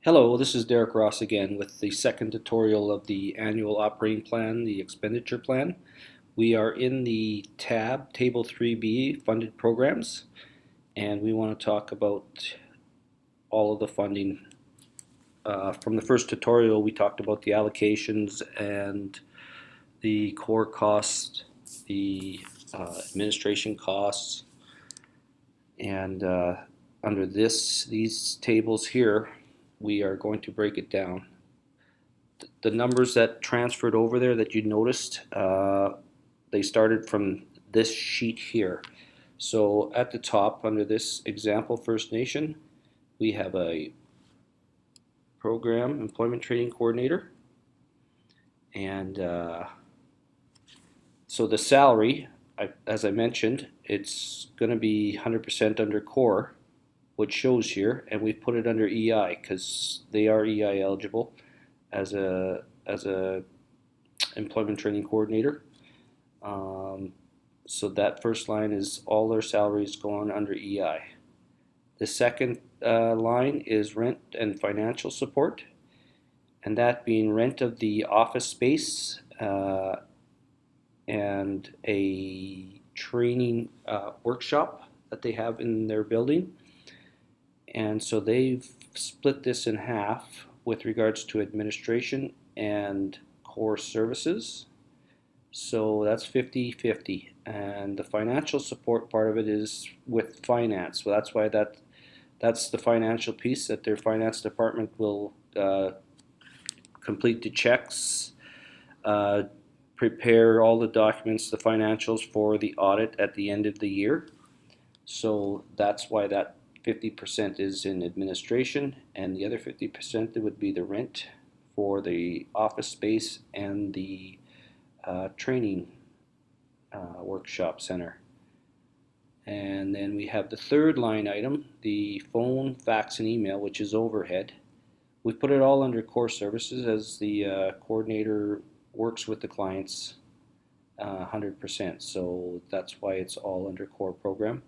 Hello, this is Derek Ross again with the second tutorial of the annual operating plan, the expenditure plan. We are in the tab, Table 3B, funded programs, and we want to talk about all of the funding. From the first tutorial, we talked about the allocations and the core costs, the administration costs, and under these tables here, we are going to break it down. The numbers that transferred over there that you noticed, they started from this sheet here. So at the top, under this example First Nation, we have a program employment training coordinator. And so the salary, as I mentioned, it's going to be 100% under core, which shows here, and we put it under EI because they are EI eligible as a employment training coordinator. So that first line is all their salaries going under EI. The second line is rent and financial support, and that being rent of the office space and a training workshop that they have in their building. And so they've split this in half with regards to administration and core services. So that's 50-50. And the financial support part of it is with finance. So that's why that's the financial piece that their finance department will complete the checks, prepare all the documents, the financials for the audit at the end of the year. So that's why that 50% is in administration, and the other 50% would be the rent for the office space and the training workshop center. And then we have the third line item, the phone, fax, and email, which is overhead. We put it all under core services as the coordinator works with the clients 100%. So that's why it's all under core program.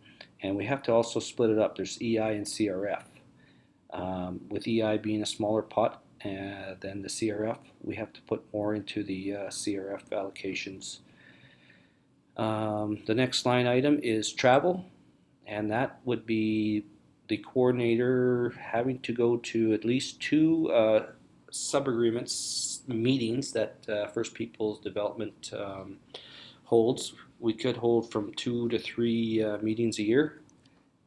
And we have to also split it up. There's EI and CRF. With EI being a smaller pot than the CRF, we have to put more into the CRF allocations. The next line item is travel, and that would be the coordinator having to go to at least two sub-agreements meetings that First Peoples Development holds. We could hold from 2 to 3 meetings a year,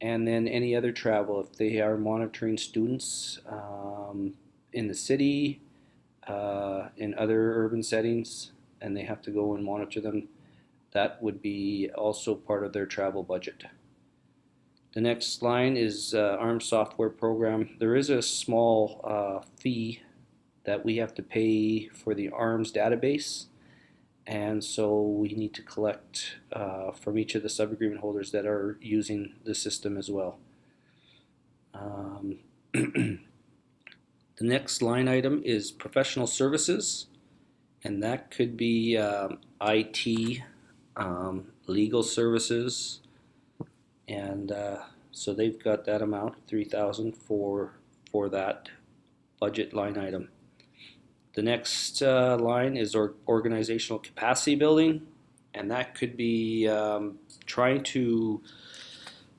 and then any other travel if they are monitoring students in the city, in other urban settings, and they have to go and monitor them. That would be also part of their travel budget. The next line is ARM software program. There is a small fee that we have to pay for the ARMS database, and so we need to collect from each of the sub-agreement holders that are using the system as well. The next line item is professional services, and that could be IT, legal services, and so they've got that amount, $3,000 for that budget line item. The next line is organizational capacity building, and that could be trying to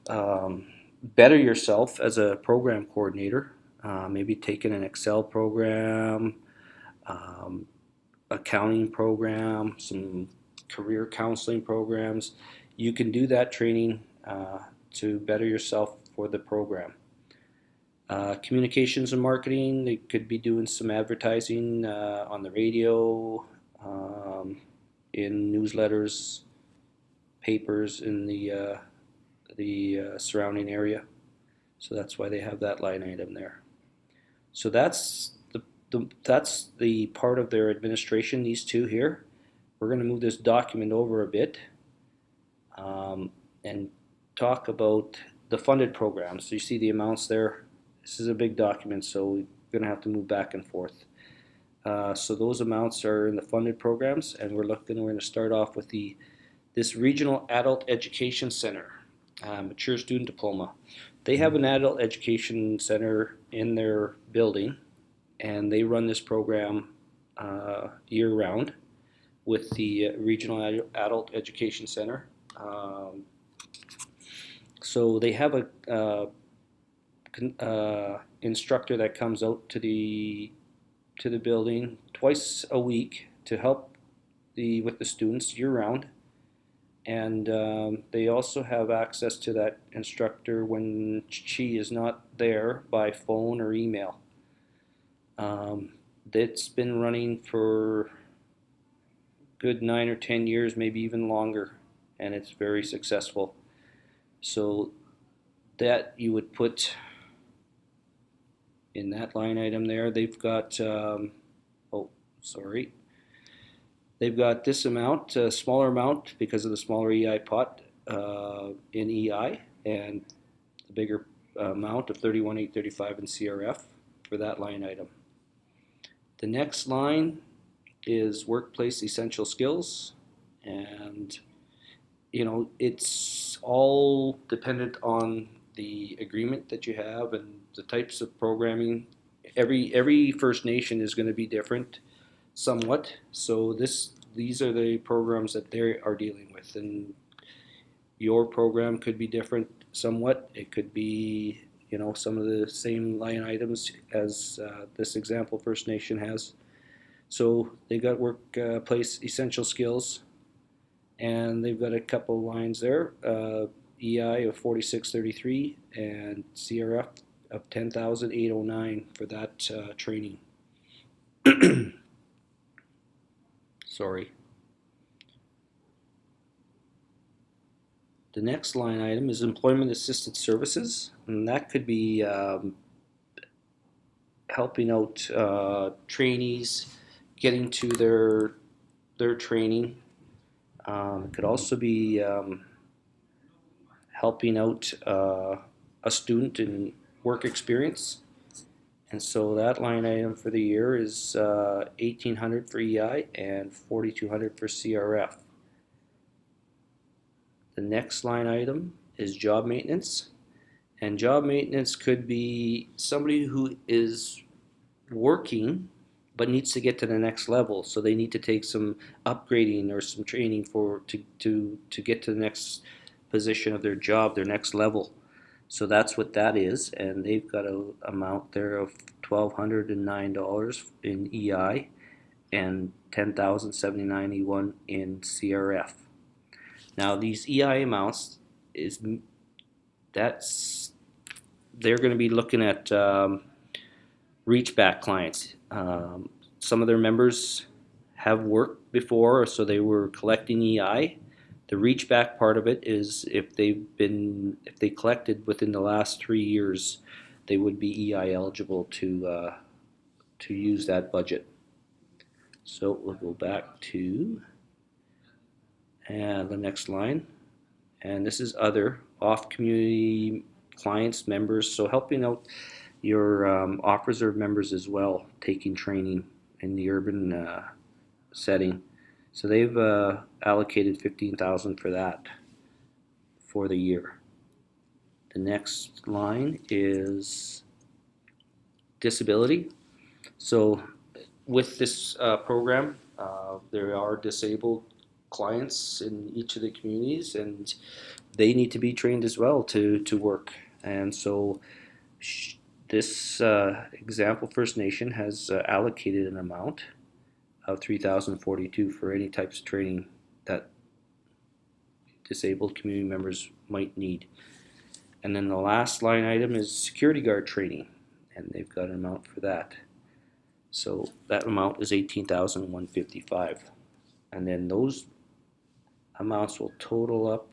better yourself as a program coordinator. Maybe taking an Excel program, accounting program, some career counseling programs. You can do that training to better yourself for the program. Communications and marketing, they could be doing some advertising on the radio, in newsletters, papers in the surrounding area. So that's why they have that line item there. So that's the part of their administration, these two here. We're going to move this document over a bit and talk about the funded programs. So you see the amounts there. This is a big document, so we're going to have to move back and forth. So those amounts are in the funded programs, and we're going to start off with this Regional Adult Education Center. mature student diploma. They have an adult education center in their building, and they run this program year round with the Regional Adult Education Center. So they have a instructor that comes out to the building twice a week to help with the students year round, and they also have access to that instructor when she is not there by phone or email. Um, it's been running for good 9 or 10 years, maybe even longer, and it's very successful. So that you would put in that line item there. They've got, oh, sorry, they've got this amount, a smaller amount because of the smaller EI pot in EI, and the bigger amount of 31,835 in CRF for that line item. The next line is workplace essential skills, and it's all dependent on the agreement that you have and the types of programming. Every First Nation is going to be different somewhat, so these are the programs that they are dealing with, and your program could be different somewhat. It could be some of the same line items as this example First Nation has. So they got workplace essential skills, and they've got a couple lines there, EI of 4633 and CRF of 10,809 for that training. Sorry. The next line item is employment assisted services, and that could be helping out trainees getting to their training. It could also be helping out a student in work experience. And so that line item for the year is 1,800 for EI and 4,200 for CRF. The next line item is job maintenance. And job maintenance could be somebody who is working but needs to get to the next level. So they need to take some upgrading or some training to get to the next position of their job, their next level. So that's what that is, and they've got an amount there of $1,209 in EI and $10,791 in CRF. Now these EI amounts they're going to be looking at reach back clients. Some of their members have worked before, so they were collecting EI. The reach back part of it is if they collected within the last 3 years, they would be EI eligible to use that budget. So we'll go back to the next line, and this is other off community clients, members. So helping out your off reserve members as well, taking training in the urban setting. So they've allocated $15,000 for that for the year. The next line is disability. So with this program, there are disabled clients in each of the communities, and they need to be trained as well to work. And so this example First Nation has allocated an amount of $3,042 for any types of training that disabled community members might need. And then the last line item is security guard training, and they've got an amount for that. So that amount is $18,155, and then those amounts will total up,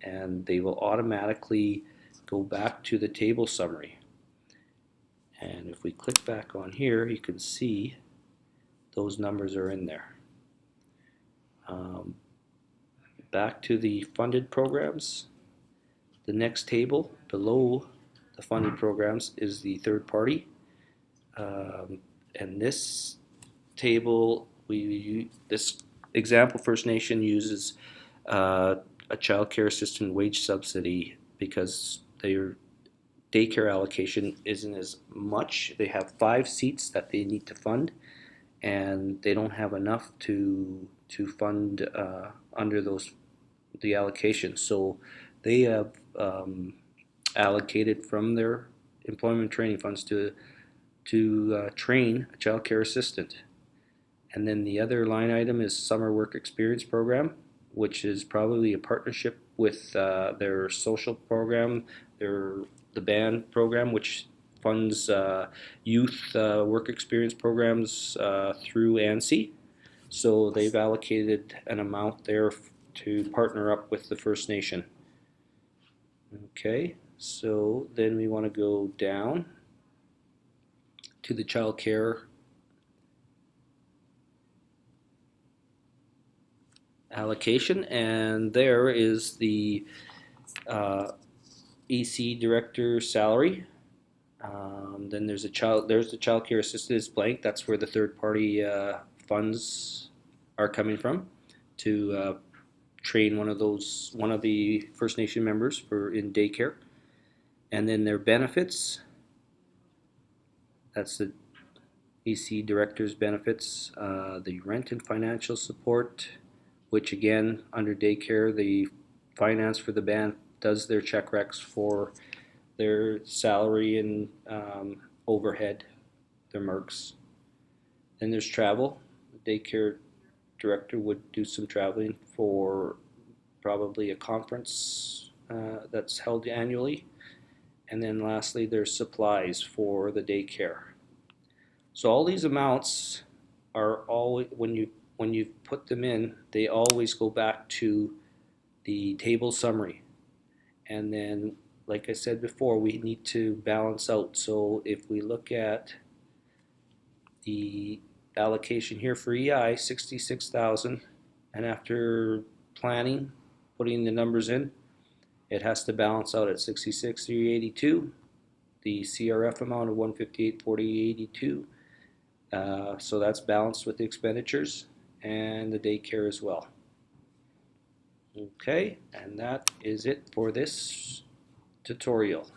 and they will automatically go back to the table summary. And if we click back on here, you can see those numbers are in there. Back to the funded programs. The next table below the funded programs is the third party. And this table, this example First Nation uses a a child care assistant wage subsidy because their daycare allocation isn't as much. They have 5 seats that they need to fund, and they don't have enough to fund under the allocation. So they have allocated from their employment training funds to train a child care assistant. And then the other line item is summer work experience program, which is probably a partnership with their social program, the band program, which funds youth work experience programs through ANSI. So they've allocated an amount there to partner up with the First Nation. Okay, so then we want to go down to the child care allocation, and there is the EC director salary. Then there's the child care assistant is blank. That's where the third party funds are coming from to train one of the First Nation members for in daycare. And then their benefits. That's the EC director's benefits. The rent and financial support, which again under daycare, the finance for the band does their check recs for their salary and overhead, their mercs. Then there's travel. The daycare director would do some traveling for probably a conference that's held annually. And then lastly, there's supplies for the daycare. So all these amounts are always, when you put them in, they always go back to the table summary. And then, like I said before, we need to balance out. So if we look at the allocation here for EI, 66,000, and after planning, putting the numbers in, it has to balance out at 66,382. The CRF amount of 158,4082. So that's balanced with the expenditures and the daycare as well. Okay, and that is it for this tutorial.